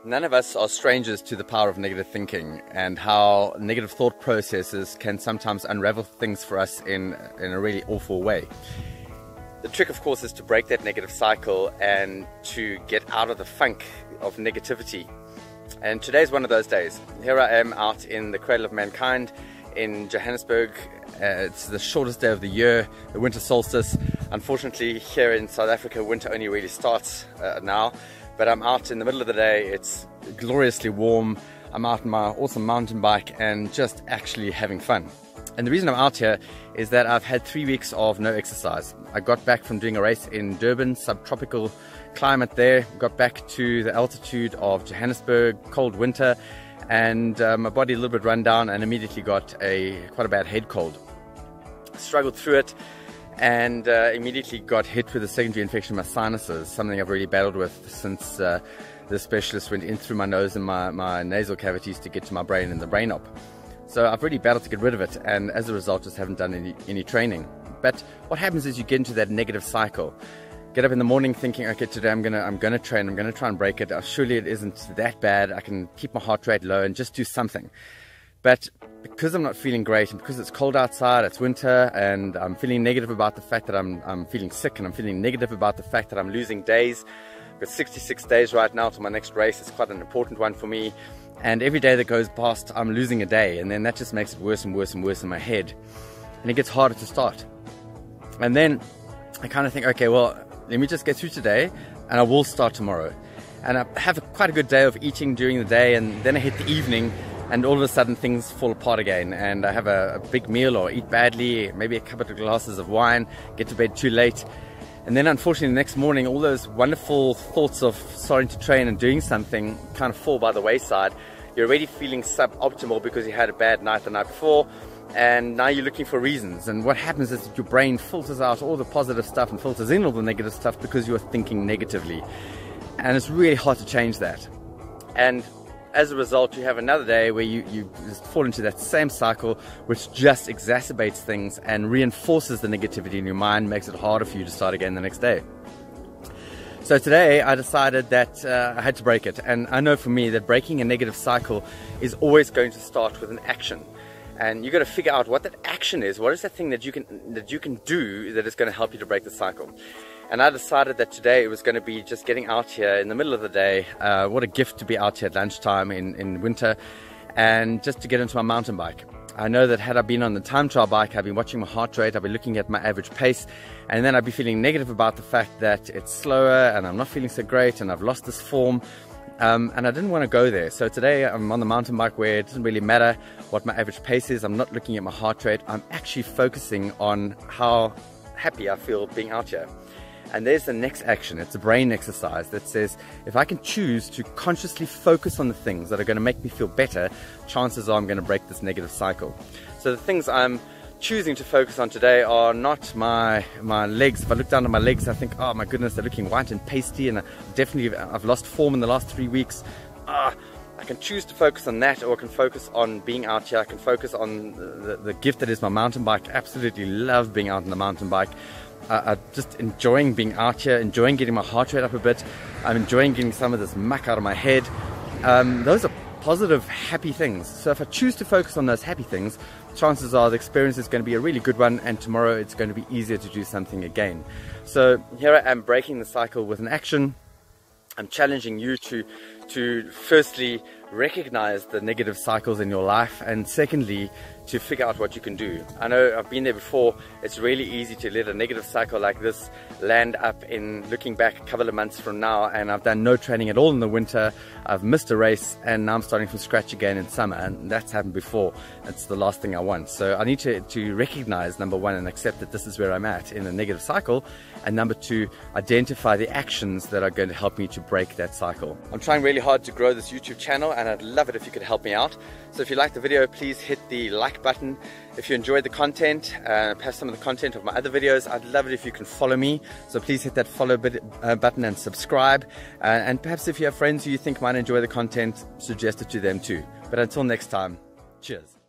None of us are strangers to the power of negative thinking and how negative thought processes can sometimes unravel things for us in a really awful way. The trick, of course, is to break that negative cycle and to get out of the funk of negativity. And today's one of those days. Here I am out in the cradle of mankind in Johannesburg. It's the shortest day of the year, the winter solstice. Unfortunately, here in South Africa, winter only really starts now. But I'm out in the middle of the day. It's gloriously warm. I'm out on my awesome mountain bike and just actually having fun. And the reason I'm out here is that I've had 3 weeks of no exercise. I got back from doing a race in Durban, subtropical climate there, got back to the altitude of Johannesburg, cold winter, and my body a little bit run down and immediately got quite a bad head cold. Struggled through it and immediately got hit with a secondary infection in my sinuses, something I've really battled with since the specialist went in through my nose and my nasal cavities to get to my brain and the brain op. So I've really battled to get rid of it, and as a result just haven't done any training. But what happens is you get into that negative cycle. Get up in the morning thinking, okay, today I'm gonna train, I'm gonna try and break it. Surely it isn't that bad. I can keep my heart rate low and just do something. But because I'm not feeling great, and because it's cold outside, it's winter, and I'm feeling negative about the fact that I'm feeling sick, and I'm feeling negative about the fact that I'm losing days. I've got 66 days right now to my next race. It's quite an important one for me. And every day that goes past, I'm losing a day, and then that just makes it worse and worse and worse in my head. And it gets harder to start. And then I kind of think, okay, well, let me just get through today, and I will start tomorrow. And I have quite a good day of eating during the day, and then I hit the evening, and all of a sudden things fall apart again, and I have a big meal or eat badly, maybe a couple of glasses of wine, get to bed too late. And then unfortunately the next morning, all those wonderful thoughts of starting to train and doing something kind of fall by the wayside. You're already feeling suboptimal because you had a bad night the night before, and now you're looking for reasons. And what happens is that your brain filters out all the positive stuff and filters in all the negative stuff because you're thinking negatively. And it's really hard to change that. And as a result, you have another day where you just fall into that same cycle, which just exacerbates things and reinforces the negativity in your mind, makes it harder for you to start again the next day. So today I decided that I had to break it. And I know for me that breaking a negative cycle is always going to start with an action. And you've got to figure out what that action is. What is that thing that you can do that is going to help you to break the cycle? And I decided that today it was going to be just getting out here in the middle of the day. What a gift to be out here at lunchtime in winter, and just to get into my mountain bike. I know that had I been on the time trial bike, I'd been watching my heart rate, I'd be looking at my average pace, and then I'd be feeling negative about the fact that it's slower and I'm not feeling so great and I've lost this form. And I didn't want to go there. So today I'm on the mountain bike where it doesn't really matter what my average pace is. I'm not looking at my heart rate. I'm actually focusing on how happy I feel being out here. And there's the next action. It's a brain exercise that says if I can choose to consciously focus on the things that are going to make me feel better, chances are I'm going to break this negative cycle. So the things I'm choosing to focus on today are not my legs. If I look down at my legs, I think, oh my goodness, they're looking white and pasty, and I've lost form in the last 3 weeks. I can choose to focus on that, or I can focus on being out here. I can focus on the gift that is my mountain bike. Absolutely love being out on the mountain bike. I'm just enjoying being out here, enjoying getting my heart rate up a bit. I'm enjoying getting some of this muck out of my head. Those are positive, happy things. So if I choose to focus on those happy things, chances are the experience is going to be a really good one, and tomorrow it's going to be easier to do something again. So here I am breaking the cycle with an action. I'm challenging you to firstly recognize the negative cycles in your life, and secondly to figure out what you can do. I know I've been there before. It's really easy to let a negative cycle like this land up in looking back a couple of months from now, and I've done no training at all in the winter. I've missed a race, and now I'm starting from scratch again in summer, and that's happened before. It's the last thing I want. So I need to recognize, number one, and accept that this is where I'm at in a negative cycle, and number two, identify the actions that are going to help me to break that cycle. I'm trying really hard to grow this YouTube channel, and I'd love it if you could help me out. So if you liked the video, please hit the like button. If you enjoyed the content, perhaps some of the content of my other videos, I'd love it if you can follow me. So please hit that follow button and subscribe. And perhaps if you have friends who you think might enjoy the content, suggest it to them too. But until next time, cheers.